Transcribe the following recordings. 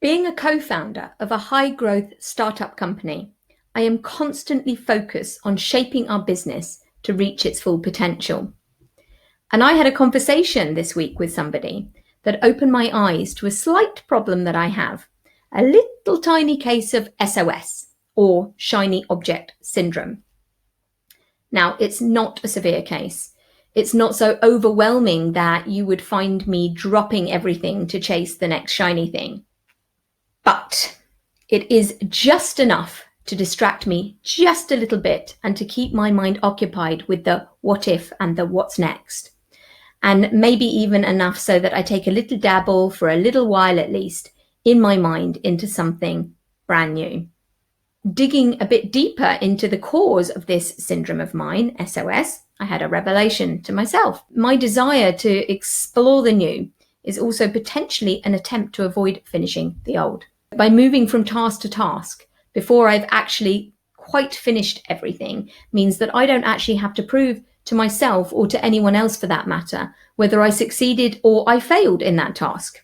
Being a co-founder of a high-growth startup company, I am constantly focused on shaping our business to reach its full potential. And I had a conversation this week with somebody that opened my eyes to a slight problem that I have, a little tiny case of SOS, or shiny object syndrome. Now, it's not a severe case. It's not so overwhelming that you would find me dropping everything to chase the next shiny thing. But it is just enough to distract me just a little bit and to keep my mind occupied with the what if and the what's next. And maybe even enough so that I take a little dabble for a little while at least in my mind into something brand new. Digging a bit deeper into the cause of this syndrome of mine, SOS, I had a revelation to myself. My desire to explore the new is also potentially an attempt to avoid finishing the old. By moving from task to task before I've actually quite finished everything means that I don't actually have to prove to myself or to anyone else for that matter whether I succeeded or I failed in that task.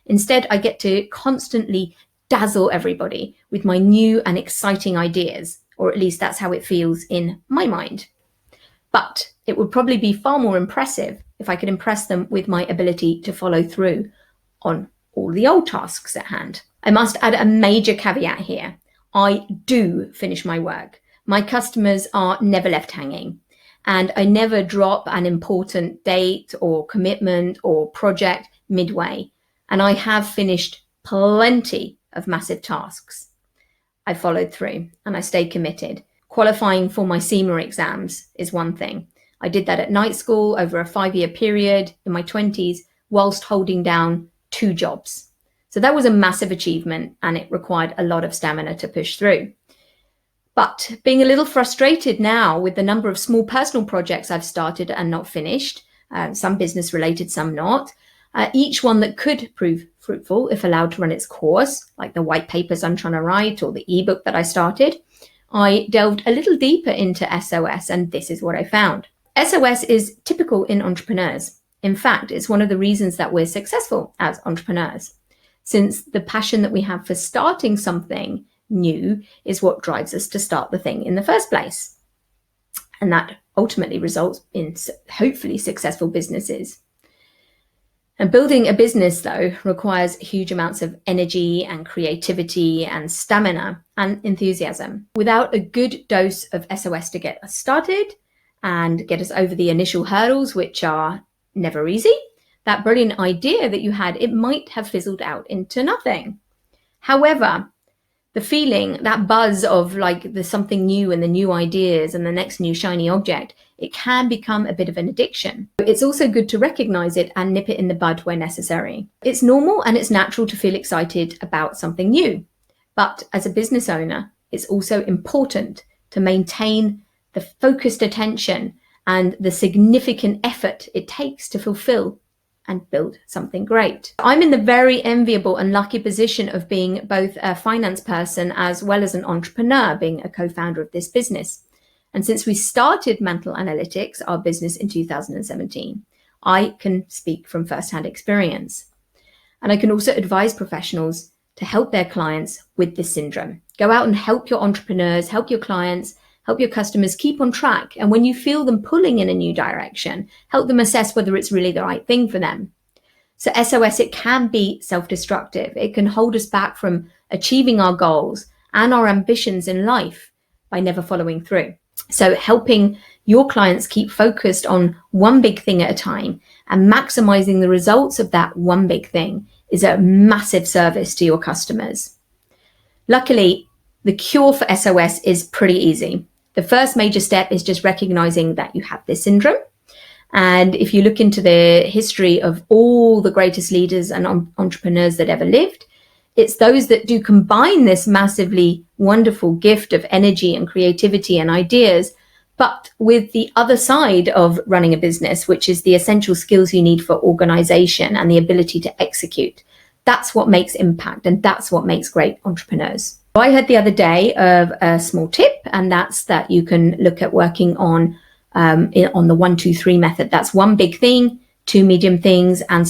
Instead, I get to constantly dazzle everybody with my new and exciting ideas, or at least that's how it feels in my mind. But it would probably be far more impressive if I could impress them with my ability to follow through on all the old tasks at hand. I must add a major caveat here. I do finish my work. My customers are never left hanging, and I never drop an important date or commitment or project midway. And I have finished plenty of massive tasks. I followed through and I stayed committed. Qualifying for my CIMA exams is one thing. I did that at night school over a 5-year period in my 20s whilst holding down 2 jobs. So that was a massive achievement and it required a lot of stamina to push through. But being a little frustrated now with the number of small personal projects I've started and not finished, some business related, some not, each one that could prove fruitful if allowed to run its course, like the white papers I'm trying to write or the ebook that I started, I delved a little deeper into SOS and this is what I found. SOS is typical in entrepreneurs. In fact, it's one of the reasons that we're successful as entrepreneurs, since the passion that we have for starting something new is what drives us to start the thing in the first place. And that ultimately results in hopefully successful businesses. And building a business, though, requires huge amounts of energy and creativity and stamina and enthusiasm. Without a good dose of SOS to get us started and get us over the initial hurdles, which are never easy, that brilliant idea that you had, it might have fizzled out into nothing. However, the feeling, that buzz of like there's something new and the new ideas and the next new shiny object, it can become a bit of an addiction. It's also good to recognize it and nip it in the bud where necessary. It's normal and it's natural to feel excited about something new. But as a business owner, it's also important to maintain the focused attention and the significant effort it takes to fulfill and build something great. I'm in the very enviable and lucky position of being both a finance person as well as an entrepreneur, being a co-founder of this business. And since we started Mantle Analytics, our business, in 2017, I can speak from firsthand experience. And I can also advise professionals to help their clients with this syndrome. Go out and help your entrepreneurs, help your clients, help your customers keep on track. And when you feel them pulling in a new direction, help them assess whether it's really the right thing for them. So SOS, it can be self-destructive. It can hold us back from achieving our goals and our ambitions in life by never following through. So helping your clients keep focused on one big thing at a time and maximizing the results of that one big thing is a massive service to your customers. Luckily, the cure for SOS is pretty easy. The first major step is just recognizing that you have this syndrome. And if you look into the history of all the greatest leaders and entrepreneurs that ever lived, it's those that do combine this massively wonderful gift of energy and creativity and ideas, but with the other side of running a business, which is the essential skills you need for organization and the ability to execute. That's what makes impact, and that's what makes great entrepreneurs. I heard the other day of a small tip, and that's that you can look at working on the 1, 2, 3 method. That's one big thing, 2 medium things, and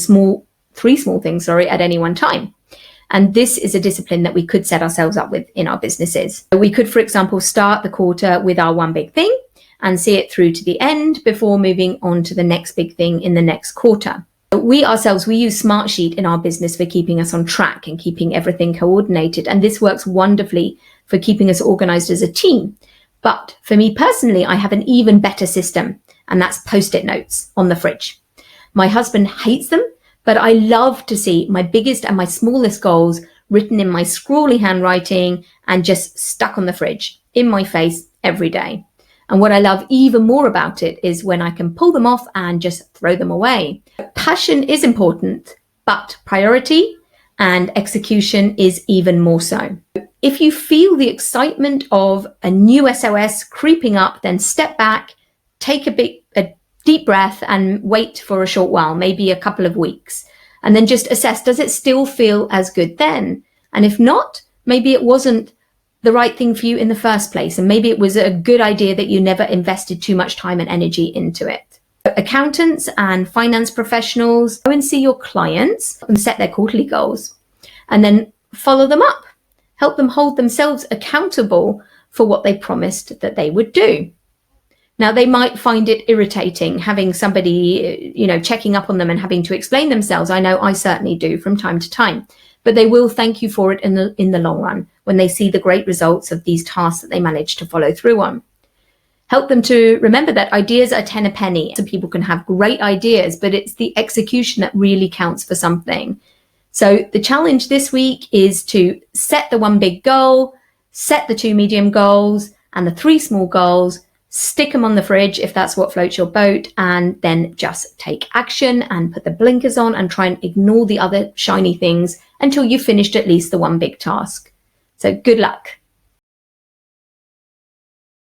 3 small things, at any one time. And this is a discipline that we could set ourselves up with in our businesses. We could, for example, start the quarter with our one big thing and see it through to the end before moving on to the next big thing in the next quarter. We ourselves, we use Smartsheet in our business for keeping us on track and keeping everything coordinated. And this works wonderfully for keeping us organized as a team. But for me personally, I have an even better system, and that's Post-it notes on the fridge. My husband hates them, but I love to see my biggest and my smallest goals written in my scrawly handwriting and just stuck on the fridge in my face every day. And what I love even more about it is when I can pull them off and just throw them away. Passion is important, but priority and execution is even more so. If you feel the excitement of a new SOS creeping up, then step back, take a deep breath and wait for a short while, maybe a couple of weeks, and then just assess, does it still feel as good then? And if not, maybe it wasn't the right thing for you in the first place. And maybe it was a good idea that you never invested too much time and energy into it. Accountants and finance professionals, go and see your clients and set their quarterly goals and then follow them up. Help them hold themselves accountable for what they promised that they would do. Now, they might find it irritating having somebody, checking up on them and having to explain themselves. I know I certainly do from time to time, but they will thank you for it in the long run when they see the great results of these tasks that they managed to follow through on. Help them to remember that ideas are 10 a penny. So people can have great ideas, but it's the execution that really counts for something. So the challenge this week is to set the one big goal, set the 2 medium goals and the 3 small goals, stick them on the fridge if that's what floats your boat, and then just take action and put the blinkers on and try and ignore the other shiny things until you've finished at least the one big task. So good luck.